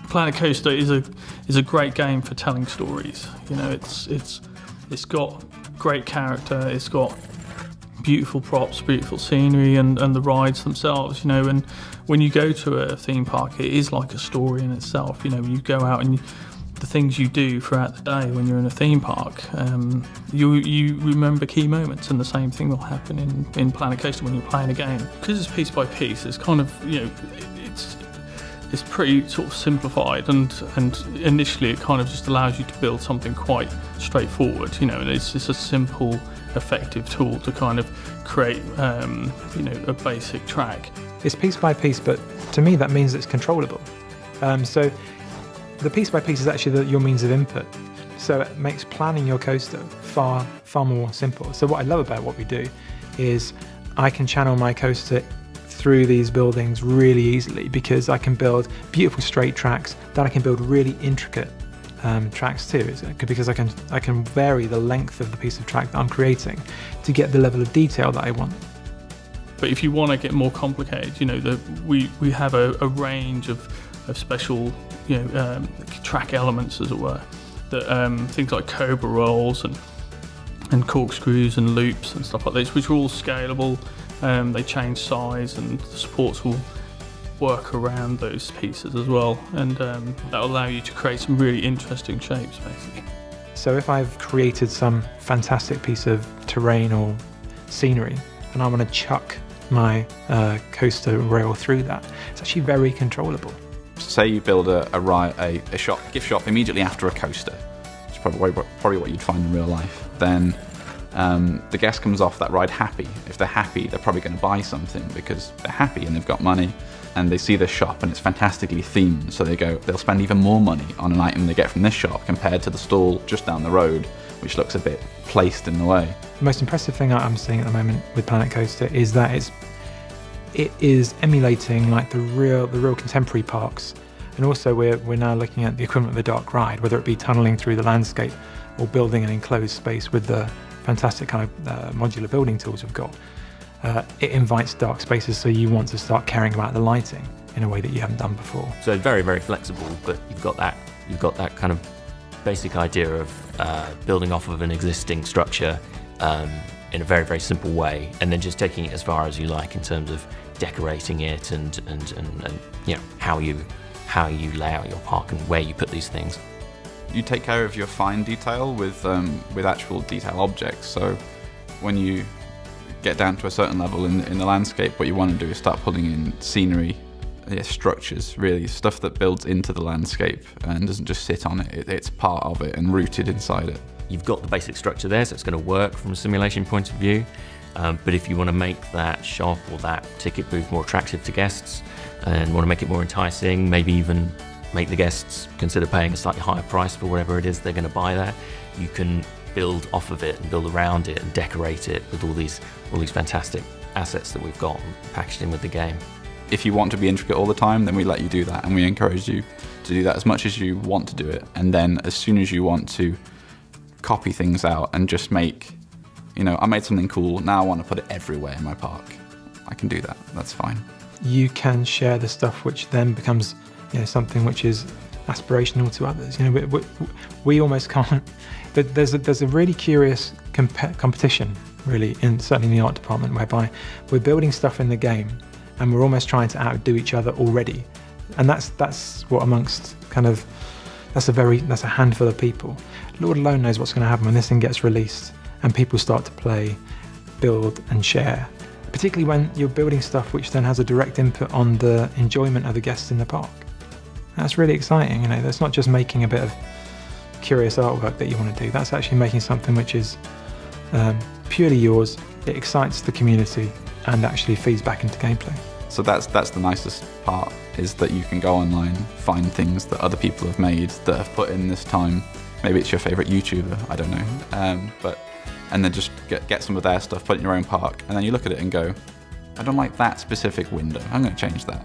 Planet Coaster is a great game for telling stories. You know, it's got great character, it's got beautiful props, beautiful scenery, and the rides themselves. You know, and when you go to a theme park, it is like a story in itself. You know, you go out and the things you do throughout the day when you're in a theme park, you remember key moments, and the same thing will happen in Planet Coaster when you're playing a game. Because it's piece by piece, it's kind of, you know, it's pretty sort of simplified, and initially it kind of just allows you to build something quite straightforward, you know, and it's just a simple, effective tool to kind of create, you know, a basic track. It's piece by piece, but to me that means it's controllable. So the piece by piece is actually your means of input. So it makes planning your coaster far more simple. So what I love about what we do is I can channel my coaster through these buildings really easily, because I can build beautiful straight tracks, that I can build really intricate tracks too, because I can vary the length of the piece of track that I'm creating to get the level of detail that I want. But if you want to get more complicated, you know, we have a range of special, you know, track elements, as it were, that things like cobra rolls and corkscrews and loops and stuff like this, which are all scalable. They change size, and the supports will work around those pieces as well, and that will allow you to create some really interesting shapes, basically. So if I've created some fantastic piece of terrain or scenery and I want to chuck my coaster rail through that, it's actually very controllable. Say you build a gift shop immediately after a coaster, which is probably what you'd find in real life. Then the guest comes off that ride happy. If they're happy, they're probably going to buy something because they're happy and they've got money, and they see this shop and it's fantastically themed, so they'll spend even more money on an item they get from this shop compared to the stall just down the road, which looks a bit placed in the way. The most impressive thing I'm seeing at the moment with Planet Coaster is that it is emulating like the real contemporary parks, and also we're now looking at the equivalent of a dark ride, whether it be tunneling through the landscape or building an enclosed space with the fantastic kind of modular building tools we've got. It invites dark spaces, so you want to start caring about the lighting in a way that you haven't done before. So very, very flexible, but you've got that kind of basic idea of building off of an existing structure in a very, very simple way, and then just taking it as far as you like in terms of decorating it and you know, how you lay out your park and where you put these things. You take care of your fine detail with actual detail objects. So when you get down to a certain level in the landscape, what you want to do is start pulling in scenery, structures, really, stuff that builds into the landscape and doesn't just sit on it. It's part of it and rooted inside it. You've got the basic structure there, so it's going to work from a simulation point of view. But if you want to make that shop or that ticket booth more attractive to guests and want to make it more enticing, maybe even make the guests consider paying a slightly higher price for whatever it is they're going to buy there, you can build off of it and build around it and decorate it with all these fantastic assets that we've got packaged in with the game. If you want to be intricate all the time, then we let you do that, and we encourage you to do that as much as you want to do it. And then as soon as you want to copy things out and just make, you know, I made something cool, now I want to put it everywhere in my park, I can do that, that's fine. You can share the stuff which then becomes, you know, something which is aspirational to others. You know, we almost can't. There's a really curious competition, really, certainly in the art department, whereby we're building stuff in the game, and we're almost trying to outdo each other already. And that's what amongst kind of that's a handful of people. Lord alone knows what's going to happen when this thing gets released and people start to play, build, and share. Particularly when you're building stuff which then has a direct input on the enjoyment of the guests in the park. That's really exciting, you know, that's not just making a bit of curious artwork that you want to do, that's actually making something which is purely yours, it excites the community and actually feeds back into gameplay. So that's the nicest part, is that you can go online, find things that other people have made that have put in this time. Maybe it's your favourite YouTuber, I don't know, and then just get some of their stuff, put it in your own park, and then you look at it and go, I don't like that specific window, I'm going to change that.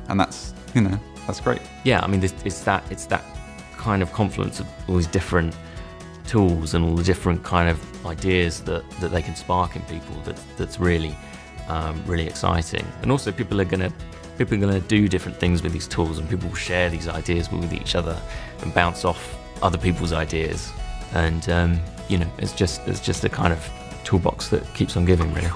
And that's, you know, that's great. Yeah, I mean, it's that kind of confluence of all these different tools and all the different kind of ideas that they can spark in people that's really really exciting. And also people are going People are going to do different things with these tools, and people will share these ideas with each other and bounce off other people's ideas. And you know, it's just a kind of toolbox that keeps on giving, really.